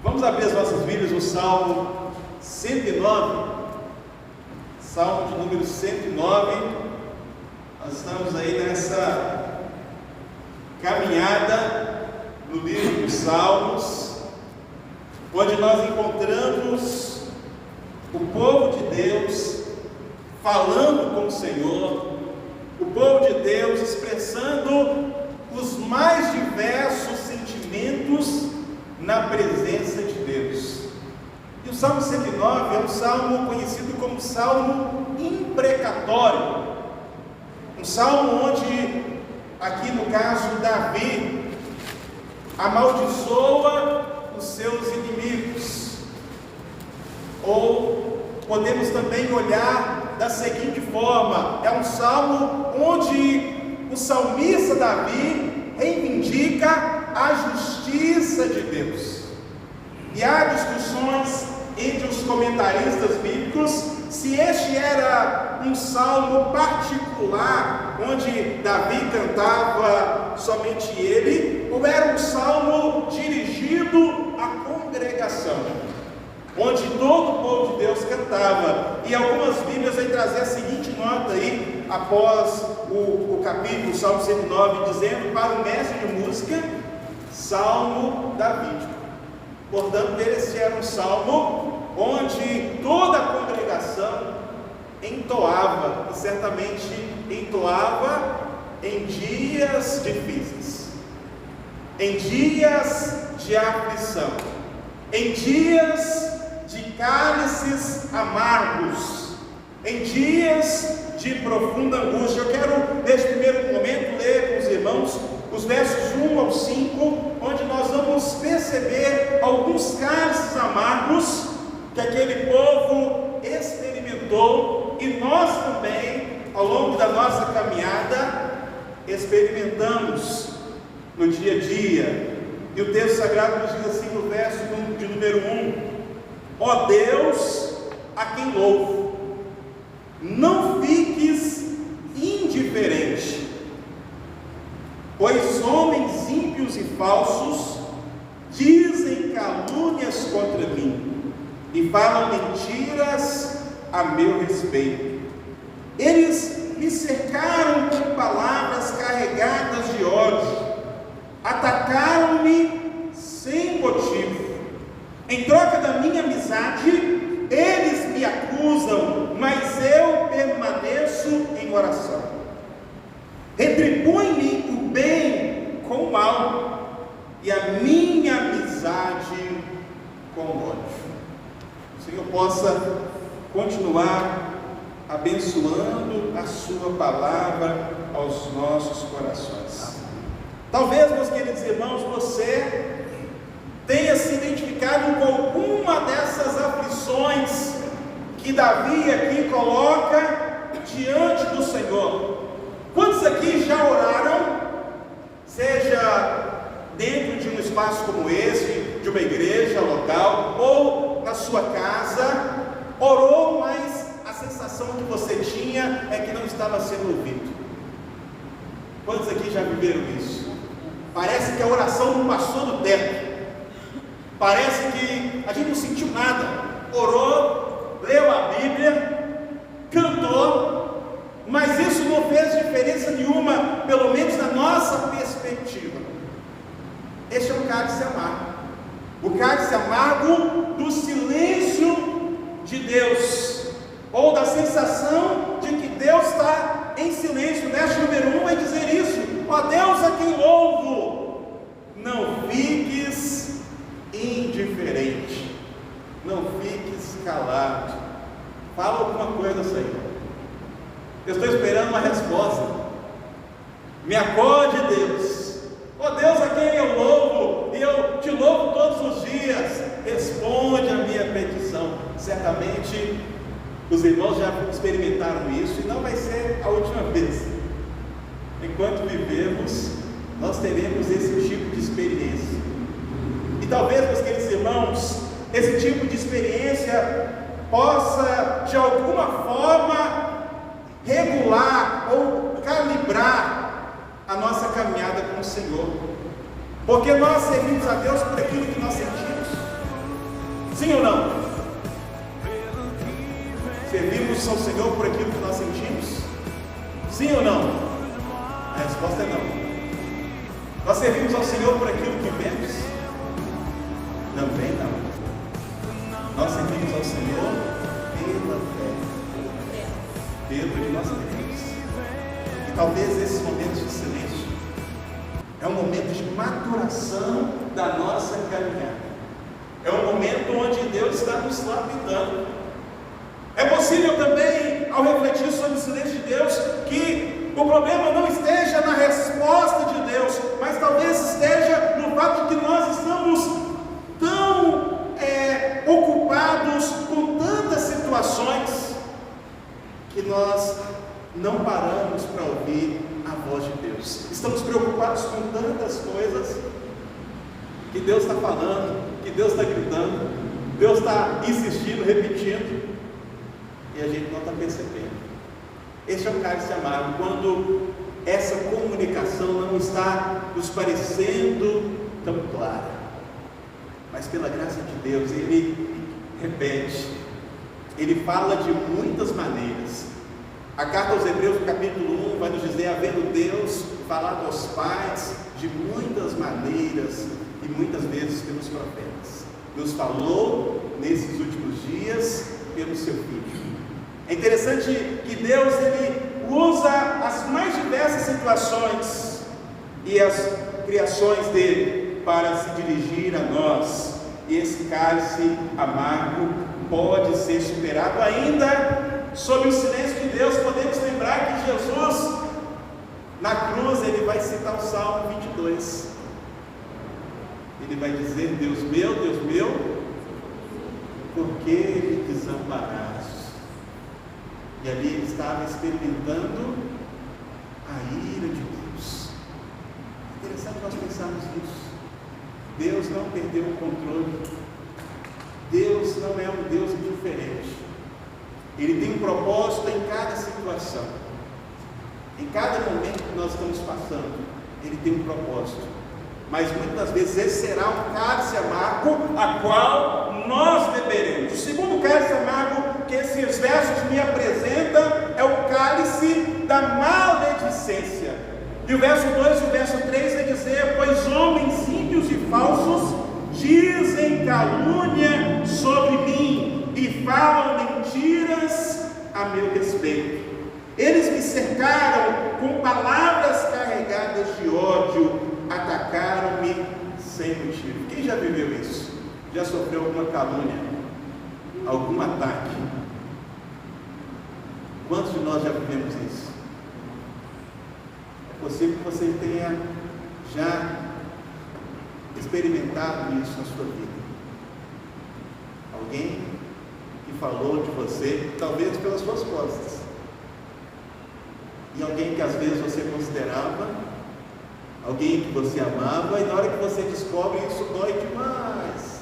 Vamos abrir as nossas Bíblias no Salmo 109, Salmo de número 109. Nós estamos aí nessa caminhada no livro dos Salmos, onde nós encontramos o povo de Deus falando com o Senhor, o povo de Deus expressando os mais diversos sentimentos na presença de Deus. E o Salmo 109 é um salmo conhecido como salmo imprecatório, um salmo onde, aqui no caso, Davi amaldiçoa os seus inimigos. Ou podemos também olhar da seguinte forma: é um salmo onde o salmista Davi reivindica a justiça de Deus. E há discussões entre os comentaristas bíblicos se este era um salmo particular, onde Davi cantava somente ele, ou era um salmo dirigido à congregação, onde todo o povo de Deus cantava. E algumas Bíblias vão trazer a seguinte nota aí, após o capítulo, o Salmo 109, dizendo: para o mestre de música, Salmo davídico. Portanto, esse era um salmo onde toda a congregação entoava, e certamente entoava em dias difíceis, em dias de aflição, em dias de cálices amargos, em dias de profunda angústia. Eu quero, neste primeiro momento, ler com os irmãos os versos 1 ao 5, onde nós vamos perceber alguns cálices amargos que aquele povo experimentou, e nós também, ao longo da nossa caminhada, experimentamos no dia a dia. E o texto sagrado nos diz assim no verso de número 1: ó Deus, a quem louvo, não fiques indiferente, pois homens ímpios e falsos dizem calúnias contra mim e falam mentiras a meu respeito. Eles me cercaram com palavras carregadas de ódio, atacaram-me sem motivo. Em troca da minha amizade, eles me acusam, mas eu permaneço em oração. Retribui-me o bem com o mal, e a minha amizade com o ódio. O Senhor possa continuar abençoando a sua palavra aos nossos corações. Talvez, meus queridos irmãos, você tenha se identificado com alguma dessas aflições que Davi aqui coloca diante do Senhor. Quantos aqui já oraram, seja dentro de um espaço como esse, de uma igreja local, ou na sua casa, orou, mas a sensação que você tinha é que não estava sendo ouvido? Quantos aqui já viveram isso? Parece que a oração não passou do teto, parece que a gente não sentiu nada. Orou, leu a Bíblia, cantou, mas isso não fez diferença nenhuma, pelo menos na nossa perspectiva. Este é um cálice amargo, o cálice amargo do silêncio de Deus, ou da sensação de que Deus está em silêncio. O verso número 1 vai dizer isso: ó Deus, a quem louvo, não fiques indiferente, não fiques calado. Fala alguma coisa, Senhor. Eu estou esperando uma resposta. Me acorde, Deus. Ó Deus, a quem eu louvo, e eu te louvo todos os dias. Responde a minha petição. Certamente os irmãos já experimentaram isso, e não vai ser a última vez. Enquanto vivemos, nós teremos esse tipo de experiência. E talvez, meus queridos irmãos, esse tipo de experiência possa, de alguma forma, regular ou calibrar a nossa caminhada com o Senhor, porque nós servimos a Deus por aquilo que nós sentimos. servimos ao Senhor por aquilo que nós sentimos? Sim ou não? A resposta é não. Nós servimos ao Senhor por aquilo que vemos? Também não. Nós servimos ao Senhor pela fé, pelo que nós temos. E talvez esses momentos de silêncio é um momento de maturação da nossa caminhada. É um momento onde Deus está nos lapidando. É possível também, ao refletir sobre o silêncio de Deus, que o problema não esteja na resposta de Deus, mas talvez esteja no fato de que nós estamos tão ocupados com tantas situações que nós não paramos para ouvir a voz de Deus. Estamos preocupados com tantas coisas que Deus está falando, que Deus está gritando, Deus está insistindo, repetindo, e a gente não está percebendo. Este é o cálice amargo, quando essa comunicação não está nos parecendo tão clara, mas pela graça de Deus, Ele repete, Ele fala de muitas maneiras. A carta aos Hebreus, no capítulo 1, vai nos dizer: havendo Deus falado aos pais de muitas maneiras e muitas vezes pelos profetas, nos falou nesses últimos dias pelo seu Filho. É interessante que Deus, Ele usa as mais diversas situações e as criações dele para se dirigir a nós, e esse cálice amargo pode ser superado. Ainda sob o silêncio de Deus, podemos lembrar que Jesus, na cruz, Ele vai citar o Salmo 22, Ele vai dizer: Deus meu, por que me desamparaste? E ali Ele estava experimentando a ira de Deus. É interessante nós pensarmos nisso. Deus não perdeu o controle. Deus não é um Deus indiferente. Ele tem um propósito em cada situação. Em cada momento que nós estamos passando, Ele tem um propósito. Mas muitas vezes esse será um cálice amargo, a qual nós beberemos. O segundo cálice amargo que esses versos me apresentam é o cálice da maledicência. E o verso 2 e o verso 3 vai dizer: pois homens ímpios e falsos dizem calúnia sobre mim e falam mentiras a meu respeito. Eles me cercaram com palavras carregadas de ódio, atacaram-me sem motivo. Quem já viveu isso? Já sofreu alguma calúnia, algum ataque? Quantos de nós já vivemos isso? É possível que você tenha já experimentado isso na sua vida. Alguém que falou de você, talvez pelas suas costas, e alguém que às vezes você considerava, alguém que você amava, e na hora que você descobre, isso dói demais.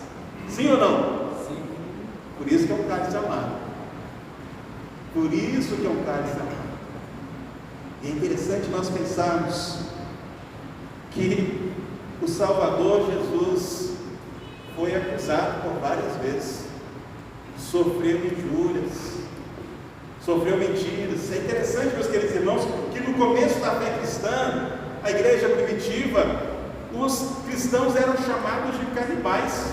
Sim ou não? Sim. Por isso que é um cálice amargo. Por isso que é um cálice amargo. E é interessante nós pensarmos que o Salvador Jesus foi acusado por várias vezes, sofreu injúrias, sofreu mentiras. É interessante, meus queridos irmãos, que no começo da fé cristã, a igreja primitiva, os cristãos eram chamados de canibais.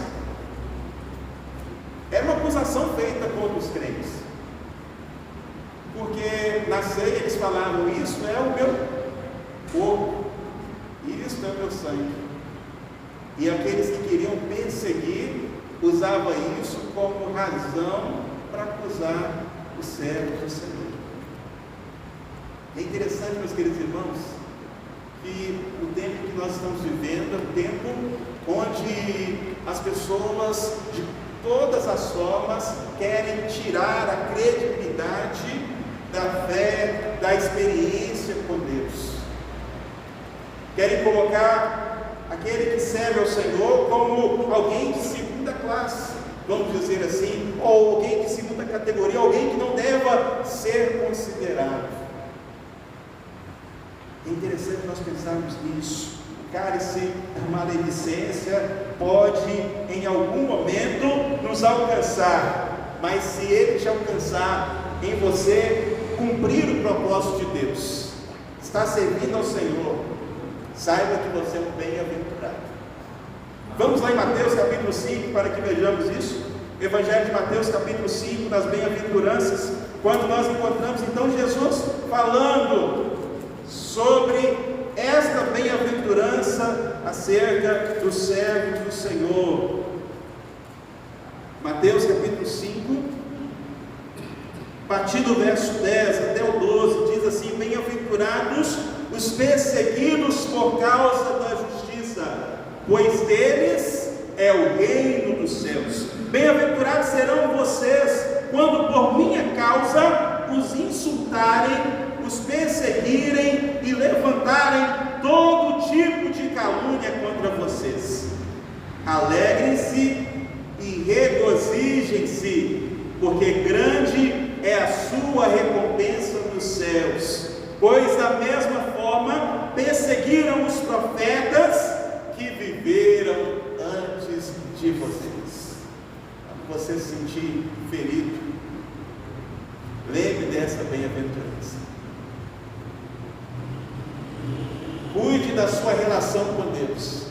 Era uma acusação feita contra os crentes, porque na ceia eles falavam: isso é o meu corpo, isso é o meu sangue. E aqueles que queriam perseguir usavam isso como razão para acusar os servos do Senhor. É interessante, meus queridos irmãos, que o tempo que nós estamos vivendo é um tempo onde as pessoas de todas as formas querem tirar a credibilidade da fé, da experiência com Deus. Querem colocar aquele que serve ao Senhor como alguém de segunda classe, vamos dizer assim, ou alguém de segunda categoria, alguém que não deva ser considerado. É interessante nós pensarmos nisso. O cálice da maledicência pode em algum momento nos alcançar, mas se ele te alcançar, em você cumprir o propósito de Deus, está servindo ao Senhor, saiba que você é um bem-aventurado. Vamos lá em Mateus capítulo 5 para que vejamos isso. Evangelho de Mateus capítulo 5, nas bem-aventuranças, quando nós encontramos então Jesus falando sobre esta bem-aventurança acerca dos servos do Senhor. Mateus capítulo 5, a partir do verso 10 até o 12, diz assim: bem-aventurados os perseguidos por causa da justiça, pois deles é o reino dos céus. Bem-aventurados serão vocês quando por minha causa os insultarem, os perseguirem e levantarem todo tipo de calúnia contra vocês. Alegrem-se e regozijem-se, porque grande é a sua recompensa nos céus, pois da mesma forma perseguiram os profetas que viveram antes de vocês. Quando você se sentir ferido, lembre dessa bem-aventurança. Cuide da sua relação com Deus,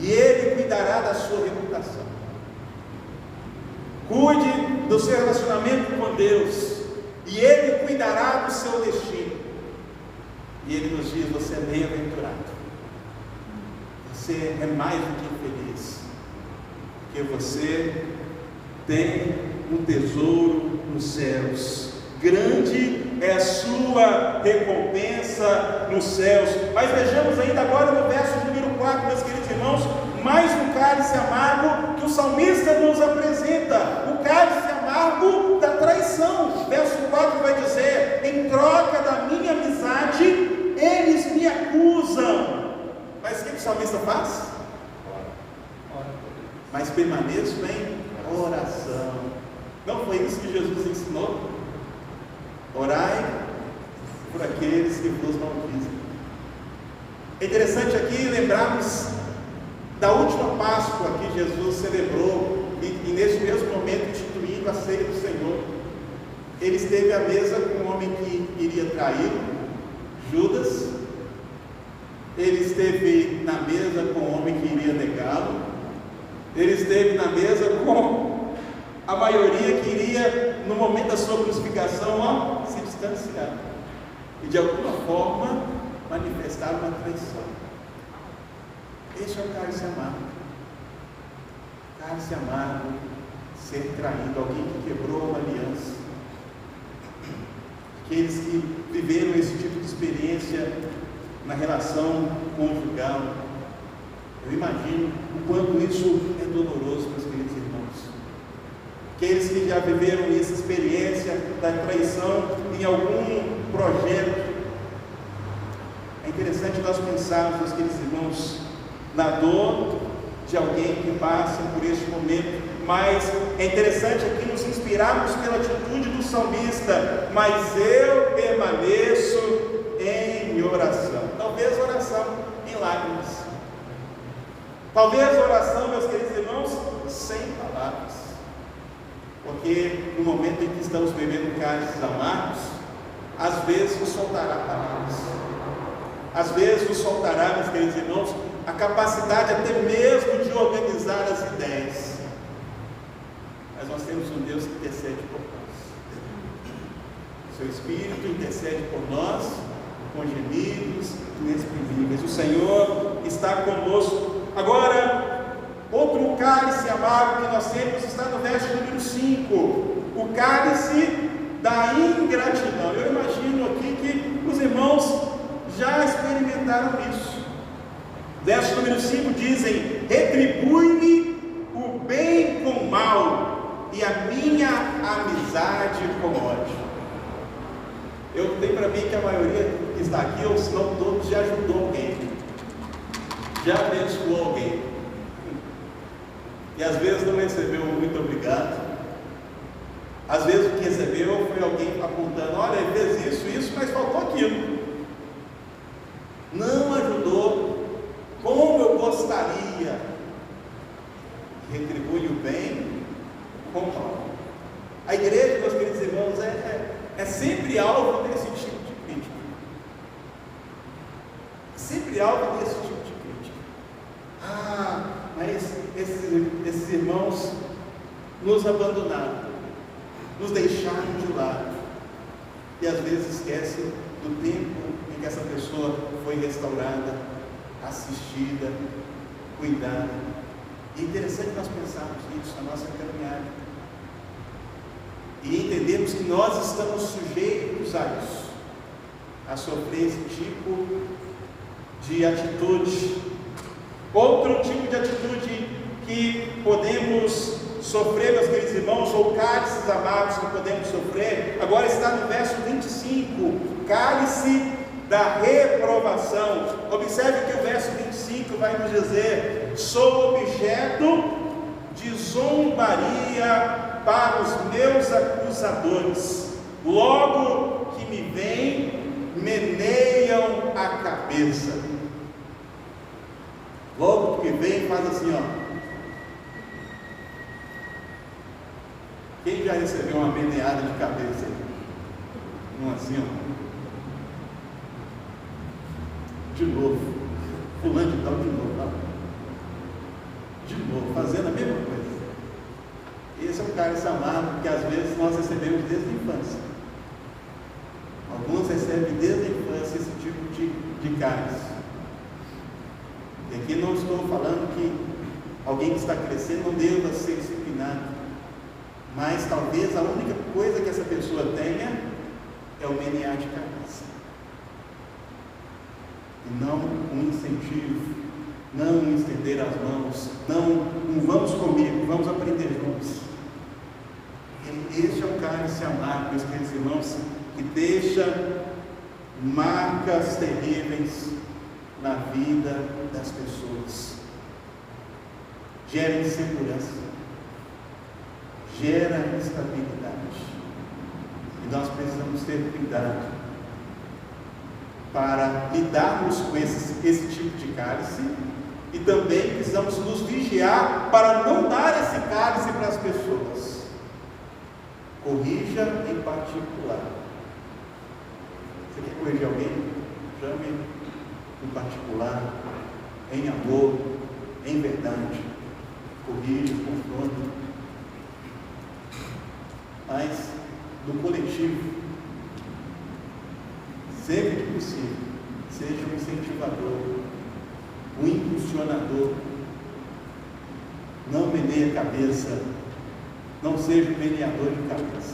e Ele cuidará da sua reputação. Cuide do seu relacionamento com Deus, e Ele cuidará do seu destino. E Ele nos diz: você é bem-aventurado, você é mais do que feliz, porque você tem um tesouro nos céus. Grande é a sua recompensa nos céus. Mas vejamos ainda agora no verso número 4, meus queridos irmãos, mais um cálice amargo que o salmista nos apresenta, o cálice amargo da traição. Verso 4 vai dizer: em troca da minha amizade, eles me acusam. Mas o que o salmista faz? Mas permaneço em oração. Não foi isso que Jesus ensinou? Orai por aqueles que vos maldizem. É interessante aqui lembrarmos da última Páscoa que Jesus celebrou, e nesse mesmo momento instituindo a ceia do Senhor. Ele esteve à mesa com um homem que iria traí-lo, Judas. Ele esteve na mesa com um homem que iria negá-lo. Ele esteve na mesa com a maioria que iria, no momento da sua crucificação, se distanciar e de alguma forma manifestar uma traição. Este é o cálice amargo. Cálice amargo, ser traído, alguém que quebrou uma aliança. Aqueles que viveram esse tipo de experiência na relação conjugal, eu imagino o quanto isso é doloroso, meus queridos irmãos. Aqueles que já viveram essa experiência da traição em algum projeto. É interessante nós pensarmos, meus queridos irmãos, na dor de alguém que passa por este momento, mas é interessante aqui nos inspirarmos pela atitude do salmista: mas eu permaneço em oração. Talvez oração em lágrimas, talvez oração, meus queridos irmãos, sem palavras, porque no momento em que estamos bebendo cálices amargos, às vezes nos faltará palavras, às vezes nos faltará, meus queridos irmãos, a capacidade até mesmo de organizar as ideias. Mas nós temos um Deus que intercede por nós. Seu Espírito intercede por nós com gemidos inexprimíveis. O Senhor está conosco. Agora, outro cálice amargo que nós temos está no verso número 5, o cálice da ingratidão. Eu imagino aqui que os irmãos já experimentaram isso. Verso número 5 dizem: retribui-me o bem com o mal, e a minha amizade com ódio. Eu tenho para mim que a maioria que está aqui, ou se não todos, já ajudou alguém, já abençoou alguém, e às vezes não recebeu um muito obrigado. Às vezes o que recebeu foi alguém apontando: olha, ele fez isso, mas faltou aquilo. Não ajudou como eu gostaria. Retribui o bem com o mal. A igreja, meus queridos irmãos, é sempre alvo desse tipo de crítica. Sempre alvo desse tipo de crítica. Mas esses irmãos nos abandonaram, nos deixaram de lado, e às vezes esquecem do tempo em que essa pessoa foi restaurada, assistida, cuidada. E é interessante nós pensarmos nisso na nossa caminhada e entendermos que nós estamos sujeitos a isso, a sofrer esse tipo de atitude. Outro tipo de atitude que podemos sofrer, meus queridos irmãos, ou cálices amargos que podemos sofrer, agora está no verso 25, cálice da reprovação. Observe que o verso 25 vai nos dizer: sou objeto de zombaria para os meus acusadores, logo que me veem, meneiam a cabeça. Logo que me vem, faz assim, ó. Quem já recebeu uma meneada de cabeça aí? Não assim, ó. De novo, fulano de tal, de novo, ó. De novo, fazendo a mesma coisa. Esse é um cálice amargo que às vezes nós recebemos desde a infância. Alguns recebem desde a infância esse tipo de cálice. E aqui não estou falando que alguém que está crescendo não deva ser disciplinado, mas talvez a única coisa que essa pessoa tenha é o menear de cabeça, e não um incentivo, não um estender as mãos, não vamos comigo, vamos aprender juntos. Este é o cálice amargo, meus queridos irmãos, que deixa marcas terríveis na vida das pessoas, gera insegurança, gera instabilidade, e nós precisamos ter cuidado para lidarmos com esse tipo de cálice, e também precisamos nos vigiar para não dar esse cálice para as pessoas. Corrija em particular. Você quer corrigir alguém? Chame em particular, em amor, em verdade. Corrija, confronta. Mas no coletivo, sempre que possível, seja um incentivador, um impulsionador. Não meneie a cabeça, não seja um meneador de cabeça.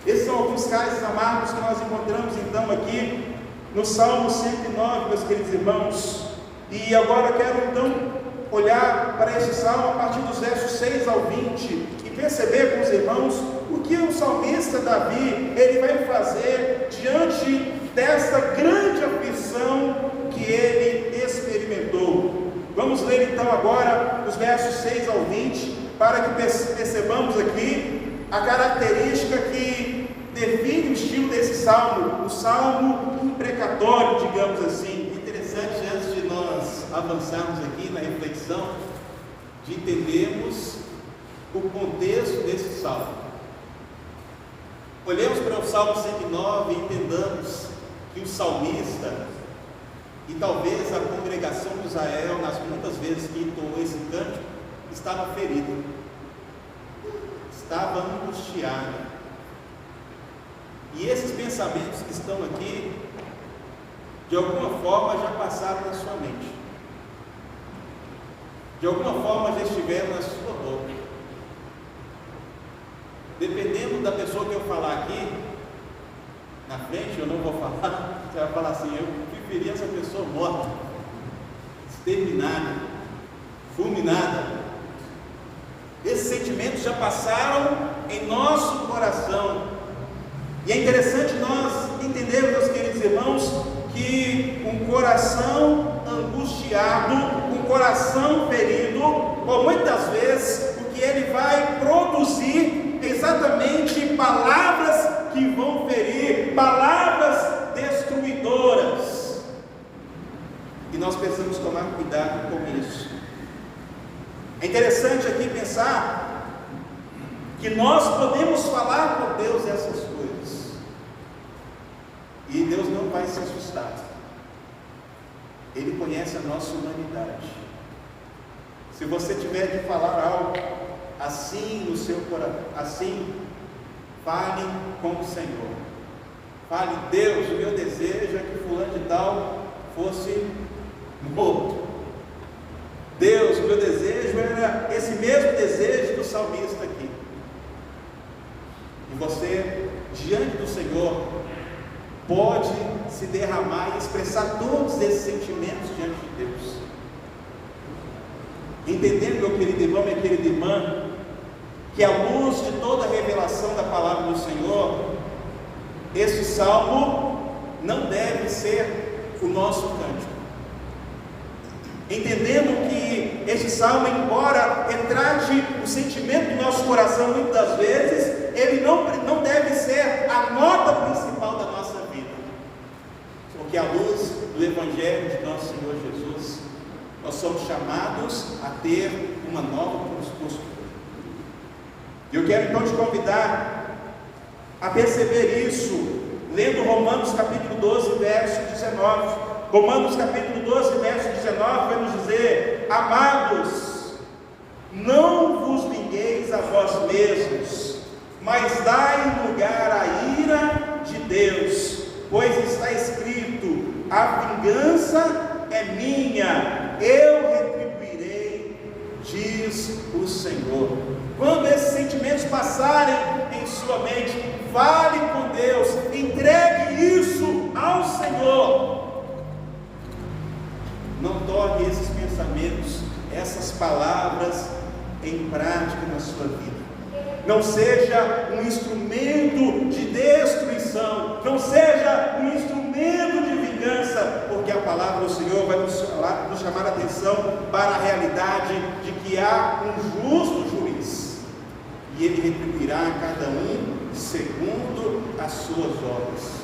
Esses são alguns cálices amargos que nós encontramos então aqui no Salmo 109, meus queridos irmãos. E agora quero então olhar para esse salmo a partir dos versos 6 ao 20 e perceber com os irmãos o que o salmista Davi ele vai fazer diante desta grande aflição que ele experimentou. Vamos ler então agora os versos 6 ao 20 para que percebamos aqui a característica que define o estilo desse salmo, o salmo imprecatório, digamos assim. É interessante, antes de nós avançarmos aqui na reflexão, de entendermos o contexto desse salmo. Olhemos para o Salmo 109 e entendamos que o salmista, e talvez a congregação de Israel, nas muitas vezes que entoou esse cântico, estava ferido, estava angustiado. E esses pensamentos que estão aqui, de alguma forma já passaram na sua mente, de alguma forma já estiveram na sua boca. Dependendo da pessoa que eu falar aqui na frente, eu não vou falar, você vai falar assim: eu preferia essa pessoa morta, exterminada, fulminada. Esses sentimentos já passaram em nosso coração. E é interessante nós entendermos, meus queridos irmãos, que um coração angustiado, um coração ferido, ou muitas vezes o que ele vai produzir exatamente palavras que vão ferir, palavras destruidoras. E nós precisamos tomar cuidado com isso. É interessante aqui pensar que nós podemos falar por Deus essas coisas. E Deus não vai se assustar. Ele conhece a nossa humanidade. Se você tiver de falar algo assim no seu coração, assim, fale com o Senhor. Fale: Deus, o meu desejo é que fulano de tal fosse morto. Deus, o meu desejo era esse mesmo desejo do salmista aqui. E você, diante do Senhor, pode se derramar e expressar todos esses sentimentos diante de Deus. Entendendo, meu querido irmão, minha querida irmã, que à luz de toda a revelação da palavra do Senhor, esse salmo não deve ser o nosso cântico. Entendendo que este salmo, embora retrate o sentimento do nosso coração muitas das vezes, ele não deve ser a nota principal da nossa vida. Porque à luz do Evangelho de nosso Senhor Jesus, nós somos chamados a ter uma nova postura. E eu quero então te convidar a perceber isso, lendo Romanos capítulo 12, verso 19. Romanos capítulo 12, verso 19 vai nos dizer: amados, não vos vingueis a vós mesmos, mas dai lugar à ira de Deus, pois está escrito: a vingança é minha, eu retribuirei, diz o Senhor. Quando esses sentimentos passarem em sua mente, fale com Deus, entregue isso ao Senhor. Não torne esses pensamentos, essas palavras em prática na sua vida. Não seja um instrumento de destruição, não seja um instrumento de vingança, porque a palavra do Senhor vai nos chamar a atenção para a realidade de que há um justo juiz, e ele retribuirá a cada um segundo as suas obras.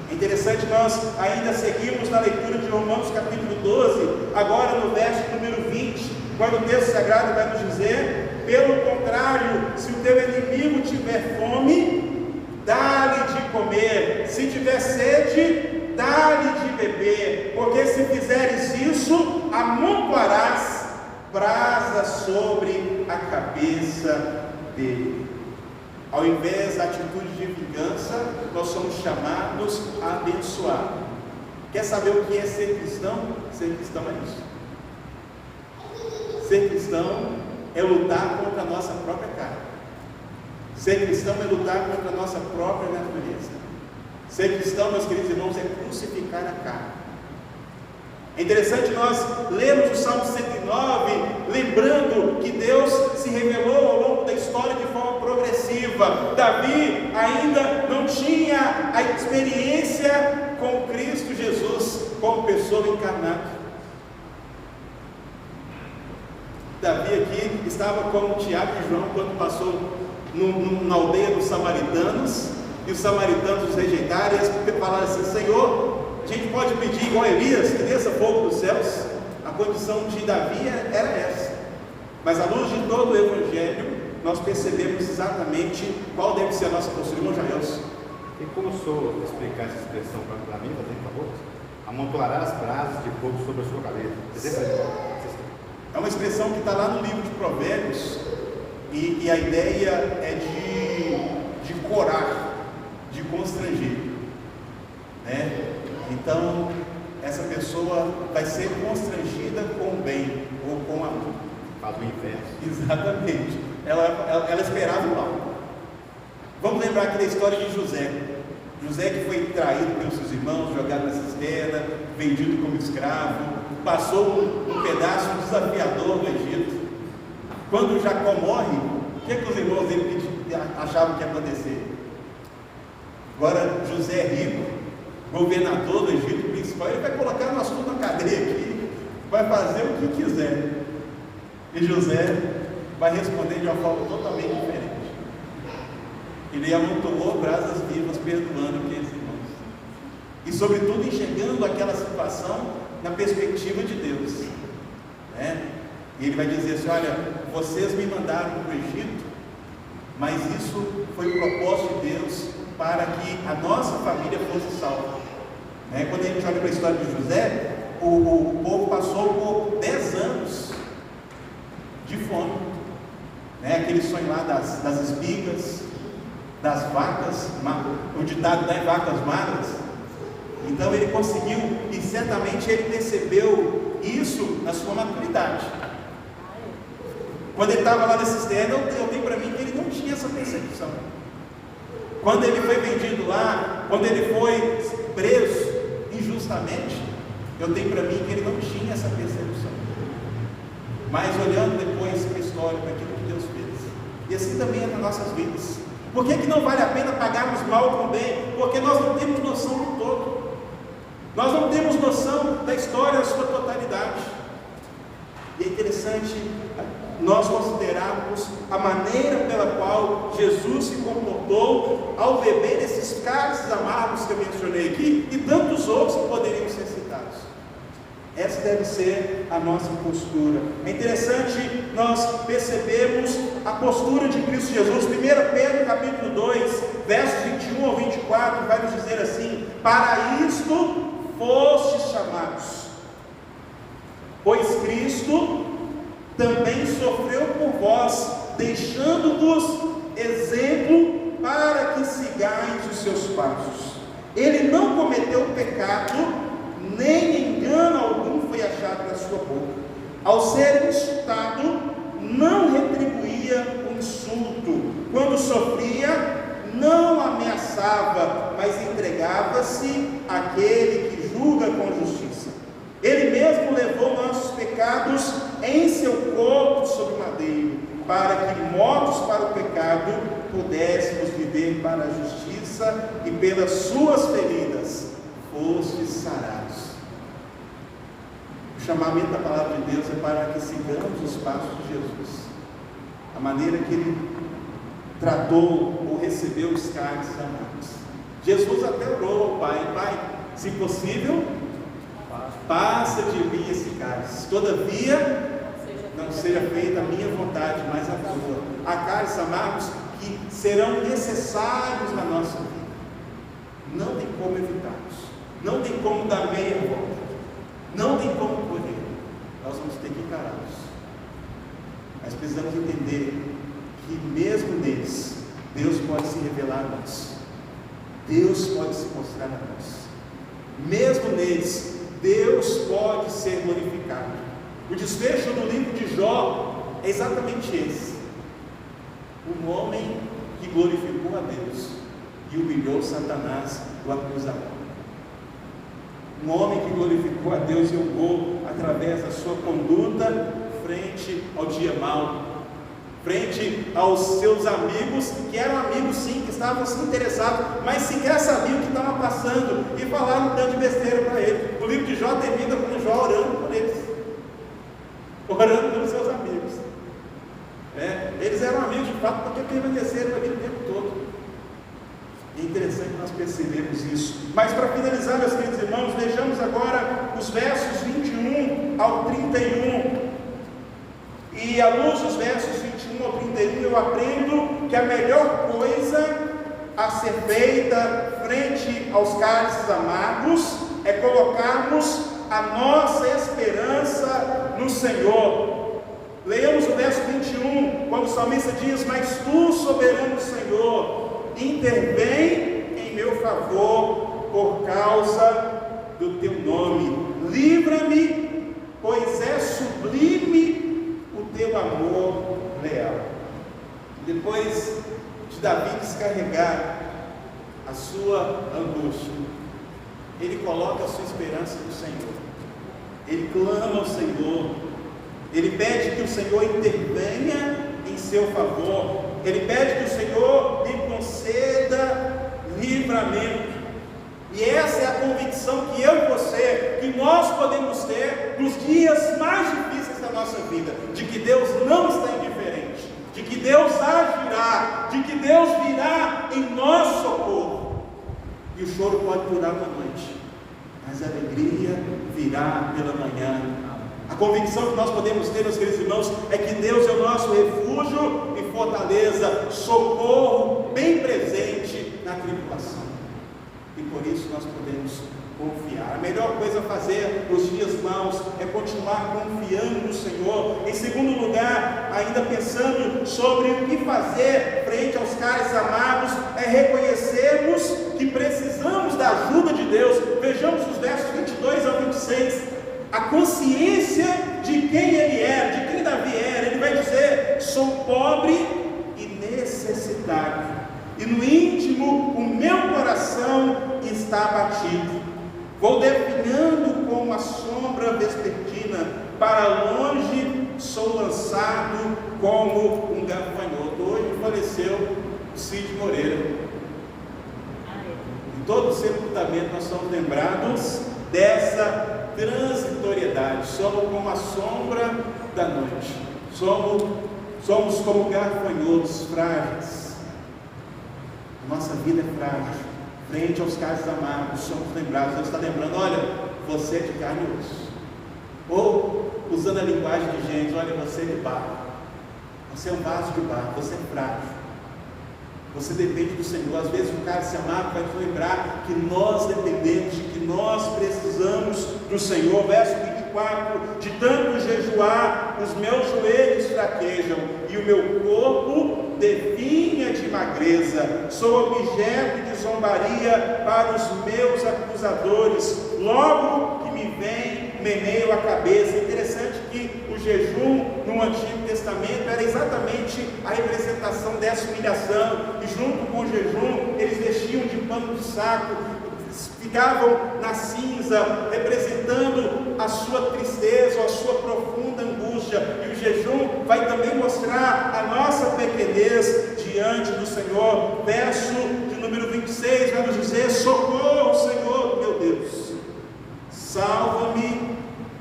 É interessante, nós ainda seguimos na leitura de Romanos capítulo 12, agora no verso número 20, quando o texto sagrado vai nos dizer: pelo contrário, se o teu inimigo tiver fome, dá-lhe de comer, se tiver sede, dá-lhe de beber, porque se fizeres isso, amontoarás brasa sobre a cabeça dele. Ao invés da atitude de vingança, nós somos chamados a abençoar. Quer saber o que é ser cristão? Ser cristão é isso. Ser cristão é lutar contra a nossa própria carne. Ser cristão é lutar contra a nossa própria natureza. Ser cristão, meus queridos irmãos, é crucificar a carne. É interessante nós lermos o Salmo 109, lembrando que Deus se revelou ao longo da história de forma progressiva. Davi ainda não tinha a experiência com Cristo Jesus como pessoa encarnada. Davi aqui estava como Tiago e João quando passou na aldeia dos samaritanos, e os samaritanos os rejeitaram, e eles falaram assim: Senhor, a gente pode pedir igual Elias, que desça fogo dos céus? A condição de Davi era essa. Mas à luz de todo o Evangelho, nós percebemos exatamente qual deve ser a nossa postura. Irmão Jaelson, tem como o senhor explicar essa expressão para mim, por favor? Amontoará as brasas de fogo sobre a sua cabeça. É uma expressão que está lá no livro de Provérbios, e a ideia é de corar, de constranger, né? Então, essa pessoa vai ser constrangida com o bem ou com o amor. Faz o inverso. Exatamente. Ela esperava o mal. Vamos lembrar aqui da história de José. José que foi traído pelos seus irmãos, jogado na cisterna, vendido como escravo, passou um pedaço desafiador no Egito. Quando Jacó morre, o que os irmãos dele achavam que ia acontecer? Agora José é rico, governador do Egito principal, ele vai colocar nós tudo na cadeia aqui, vai fazer o que quiser. E José vai responder de uma forma totalmente diferente. Ele amontoou brasas vivas, perdoando aqueles irmãos, e sobretudo enxergando aquela situação na perspectiva de Deus, né? E ele vai dizer assim: olha, vocês me mandaram para o Egito, mas isso foi o propósito de Deus para que a nossa família fosse salva. Quando a gente olha para a história de José, o povo passou por 10 anos de fome. Aquele sonho lá das espigas, das vacas, o ditado das vacas magras. Então ele conseguiu, e certamente ele percebeu isso na sua maturidade. Quando ele estava lá nesse externo, eu tenho para mim que ele não tinha essa percepção. Quando ele foi vendido lá, quando ele foi preso injustamente, eu tenho para mim que ele não tinha essa percepção. Mas olhando depois para a história, para aquilo que Deus fez, e assim também é nas nossas vidas. Por que não vale a pena pagarmos mal com bem? Porque nós não temos noção do todo. Nós não temos noção da história na sua totalidade. E é interessante nós considerarmos a maneira pela qual Jesus se comportou ao beber esses cálices amargos que eu mencionei aqui, e tantos outros que poderiam ser citados. Essa deve ser a nossa postura. É interessante nós percebermos a postura de Cristo Jesus. 1 Pedro capítulo 2, versos 21 ao 24, vai nos dizer assim: para isto fostes chamados, pois Cristo também sofreu por vós, deixando-vos exemplo para que sigais os seus passos. Ele não cometeu pecado, nem engano algum foi achado na sua boca. Ao ser insultado, não retribuía o insulto. Quando sofria, não ameaçava, mas entregava-se àquele que julga com justiça. Ele mesmo levou nossos pecados em seu corpo sobre o madeiro, para que, mortos para o pecado, pudéssemos viver para a justiça, e pelas suas feridas fostes sarados. O chamamento da palavra de Deus é para que sigamos os passos de Jesus, a maneira que ele tratou ou recebeu os cálices amargos. Jesus até orou ao Pai: Pai, se possível, passa de mim esse cálice, todavia não seja feita a minha vontade, mas a tua. Há cálices amargos que serão necessários na nossa vida, não tem como evitá-los, não tem como dar meia volta, não tem como correr, nós vamos ter que encará-los. Mas precisamos entender que mesmo neles, Deus pode se revelar a nós, Deus pode se mostrar a nós, mesmo neles, Deus pode ser glorificado. O desfecho do livro de Jó é exatamente esse: um homem que glorificou a Deus e humilhou Satanás, o acusador. Um homem que glorificou a Deus e honrou através da sua conduta frente ao dia mau, frente aos seus amigos, que eram amigos sim, que estavam assim interessados, mas sequer sabiam o que estava passando, e falaram um tanto de besteira para ele. O livro de Jó termina com Jó orando por eles, orando pelos seus amigos. Eles eram amigos de fato, porque permaneceram ali o tempo todo. É interessante nós percebermos isso. Mas para finalizar, meus queridos irmãos, vejamos agora os versos 21 ao 31. E à luz dos versos 21 ao 31, eu aprendo que a melhor coisa a ser feita frente aos cálices amargos é colocarmos a nossa esperança no Senhor. Leiamos o verso 21, quando o salmista diz: mas tu, soberano Senhor, intervém em meu favor por causa do teu nome. Livra-me, pois é sublime o teu amor leal. Depois de Davi descarregar a sua angústia, ele coloca a sua esperança no Senhor. Ele clama ao Senhor, ele pede que o Senhor intervenha em seu favor, ele pede que o Senhor lhe conceda livramento. E essa é a convicção que eu e você, que nós podemos ter nos dias mais difíceis da nossa vida, de que Deus não está indiferente, de que Deus agirá, de que Deus virá em nosso socorro. E o choro pode durar uma noite, mas a alegria virá pela manhã. A convicção que nós podemos ter, meus queridos irmãos, é que Deus é o nosso refúgio e fortaleza, socorro bem presente na tribulação. E por isso nós podemos confiar. A melhor coisa a fazer nos dias maus é continuar confiando no Senhor. Em segundo lugar, ainda pensando sobre o que fazer frente aos caras amados, é reconhecermos que precisamos da ajuda de Deus. Vejamos os versos 22 ao 26. A consciência de quem ele era, de quem Davi era. Ele vai dizer: sou pobre e necessitado, e no íntimo o meu coração está abatido. Vou definhando como a sombra vespertina, para longe sou lançado como um gafanhoto. Hoje faleceu o Cid Moreira. Em todo sepultamento nós somos lembrados dessa transitoriedade. Somos como a sombra da noite. Somos como gafanhotos frágeis. Nossa vida é frágil. Frente aos casos amados, somos lembrados. Deus está lembrando: olha, você é de carne e osso. Ou, usando a linguagem de gente, olha, você é de barro. Você é um vaso de barro, você é frágil. Você depende do Senhor. Às vezes o cálice amado vai te lembrar que nós dependemos, de que nós precisamos do Senhor. Verso 24: de tanto jejuar, os meus joelhos fraquejam, e o meu corpo definha de magreza. Sou objeto de zombaria para os meus acusadores. Logo que me vem, meneio a cabeça. É interessante que o jejum no Antigo Testamento era exatamente a representação dessa humilhação, e junto com o jejum eles vestiam de pano de saco, ficavam na cinza, representando a sua tristeza, a sua profunda angústia. E o jejum vai também mostrar a nossa pequenez diante do Senhor. Verso de número 26 vai nos dizer: socorro, Senhor, meu Deus, salva-me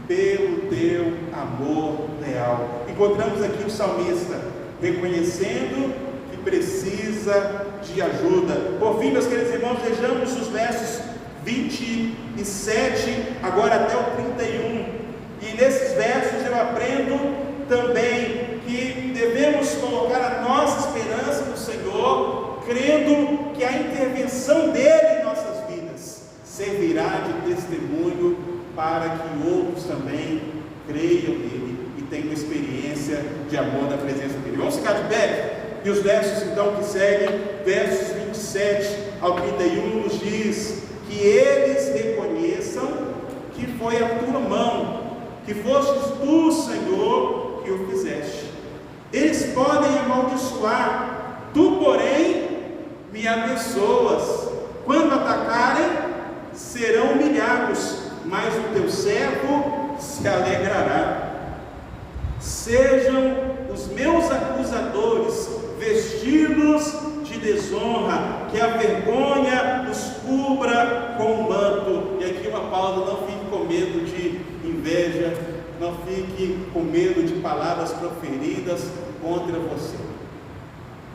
pelo teu amor leal. Encontramos aqui o salmista reconhecendo que precisa de ajuda. Por fim, meus queridos irmãos, vejamos os versos 27 agora até o 31. E nesses versos eu aprendo também que devemos colocar a nossa esperança no Senhor, crendo que a intervenção dele em nossas vidas servirá de testemunho para que outros também creiam nele e tenham experiência de amor na presença dele. Vamos ficar de pé? E os versos então que seguem, versos 27 ao 31, nos diz que eles reconheçam que foi a tua mão, que fostes tu, Senhor, que o fizeste. Eles podem amaldiçoar, tu, porém, me abençoas. Quando atacarem, serão humilhados, mas o teu servo se alegrará. Sejam os meus acusadores vestidos de desonra, que a vergonha os cubra com o manto. E aqui uma pausa: não fique com medo de inveja, não fique com medo de palavras proferidas contra você.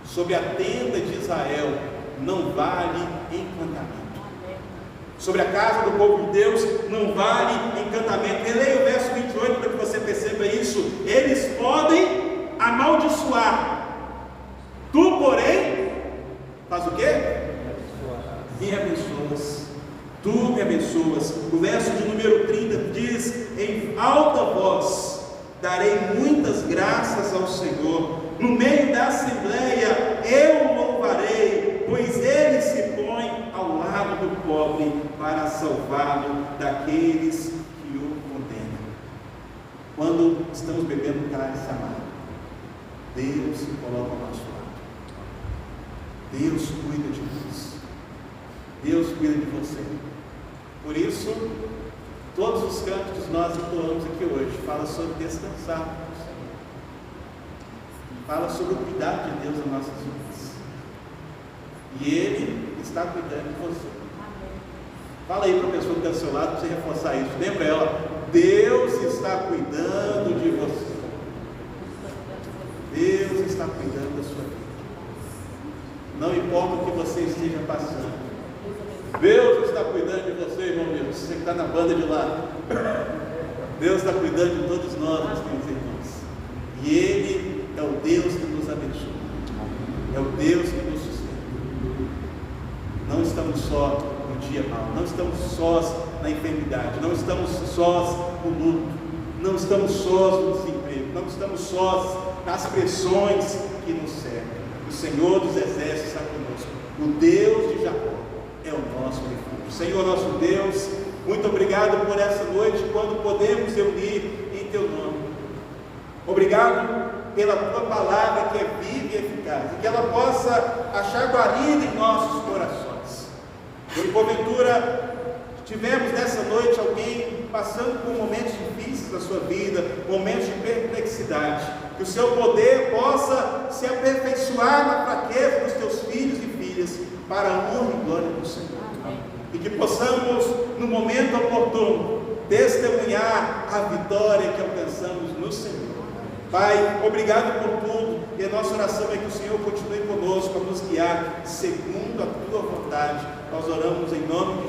Sobre a tenda de Israel não vale encantamento. Sobre a casa do povo de Deus não vale encantamento. Releia o verso 28 para que você perceba isso. Eles podem amaldiçoar, tu, porém, faz o quê? Me abençoas. Tu me abençoas. O verso de número 30 diz: em alta voz darei muitas graças ao Senhor. No meio da assembleia eu louvarei, pois ele se põe ao lado do pobre para salvá-lo daqueles que o condenam. Quando estamos bebendo o cálice amado, Deus se coloca ao nosso lado. Deus cuida de nós. Deus cuida de você. Por isso, todos os cantos que nós entoamos aqui hoje falam sobre descansar no Senhor. Fala sobre o cuidado de Deus nas nossas vidas. E Ele está cuidando de você. Fala aí para a pessoa que está ao seu lado para você reforçar isso. Lembra ela: Deus está cuidando de você. Deus está cuidando da sua vida. Não importa o que você esteja passando, Deus está cuidando de você, irmão meu. Você que está na banda de lá, Deus está cuidando de todos nós, meus queridos irmãos. E Ele é o Deus que nos abençoa, é o Deus que nos sustenta. só no dia mau, não estamos sós na enfermidade, não estamos sós no luto, não estamos sós no desemprego, não estamos sós nas pressões que nos cercam. O Senhor dos Exércitos está conosco, o Deus de Jacó é o nosso refúgio. Senhor nosso Deus, muito obrigado por essa noite, quando podemos reunir em Teu nome. Obrigado pela Tua palavra que é viva e eficaz, e que ela possa achar guarida em nossos corações. E porventura tivemos nessa noite alguém passando por momentos difíceis da sua vida, momentos de perplexidade, que o Seu poder possa se aperfeiçoar na fraqueza dos Teus filhos e filhas, para a honra e glória do Senhor. Amém. E que possamos, no momento oportuno, testemunhar a vitória que alcançamos no Senhor. Pai, obrigado por tudo, e a nossa oração é que o Senhor continue conosco, a nos guiar segundo a Tua vontade. Nós oramos em nome de